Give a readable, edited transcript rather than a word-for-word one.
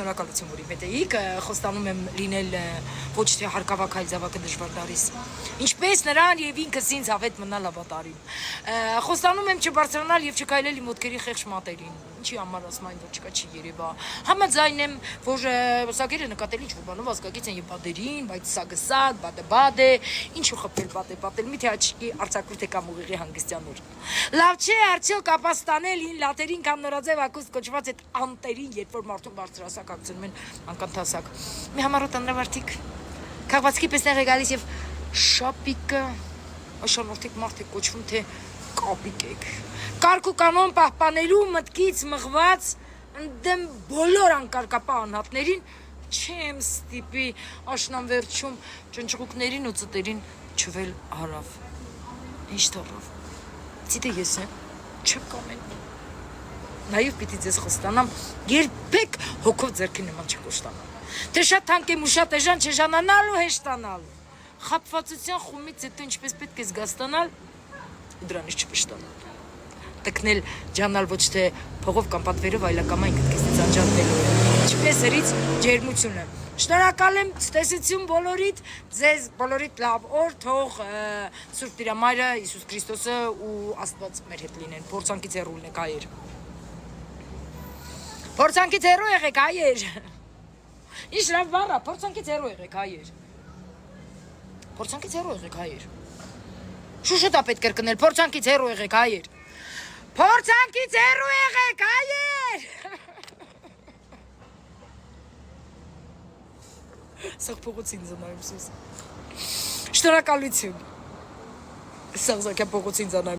շնորհակալություն, որ իմ հետ էիք, խոստանում եմ լինել ոչ թե հարկավակ, այլ զավակը դժվար դարիս։ Ինչպես նրան եւ ինքս ինձ հավետ մնալ ավատարին։ Խոստանում եմ չբարձրանալ եւ չքայլել իմ ոտքերի խեղճ մատերին։ Ինչի համար ասում այն որ չկա չի երևա։ Համաձայն եմ, որ սակերը նկատելի ինչ որ բանով ազգագից են եւ բադերին, բայց սագսակ, բադե, ինչու խփել բադե, միթե աչքի արցակուրտ է կամ ուղիղի հանգստյան օր։ Լավ չէ, արդյոք ապաստանել ին լատերին կամ նորաձև ակուստ կոչված այդ անտերին, երբ որ մարդուն բարձրասակ ակցնում են անկանթասակ։ Մի համառոտ անրավարտիկ քաղվածքի պես տեղ է գալիս եւ շապիկը աշանորթիկ մարդիկ կոչվում թե կապիկ եք։ Կարգ ու կանոն պահպանելու մտքից մղված ընդդեմ բոլոր անկարգապահ անհատներին չեմ ստիպի աշնանվերջում ճնճղուկներին ու ծտերին չվել հարավ։ Ինչ թողավ։ Ցիտե ես եմ, չեմ կամեն։ Նաև պիտի ձեզ խոստանամ, երբեք հոգով ձեռքի նման չկոշտանամ։ Թե շատ թանկ եմ ու շատ էժան չեժանանալ ու հեշտանալ։ Խաբվածության խումից հետո ինչպես պետք է զգաստանալ ու դրանից չպշտանալ։ Տկնել ջանալ ոչ թե փողով կամ պատվերով, այլ ակամային քեզնից անջատելու է։ Ինչպես հրից ջերմությունը։ Շնորհակալ եմ, ցտեսություն բոլորիդ, ձեզ բոլորիդ լավ օր, թող Սուրբ Տիրամայրը, Հիսուս Քրիստոսը ու Աստված մեր հետ լինեն։ Փորձանքից հեռու եղեք հայեր։ Փորձանքից հեռու եղեք հայեր։ Ինչ լավ բառ է, փորձանքից հեռու եղեք հայեր։ Փորձանքից հեռու եղեք հայեր։ Շուշոտ է պետք կրկնել, փորձանքից հեռու եղեք հայեր։ Փորձանքից հեռու եղեք հայեր։ Սաղ փողոցին զանայում սուս։ Շնորհակալություն։ Սաղ զակյա փողոցին զանայում։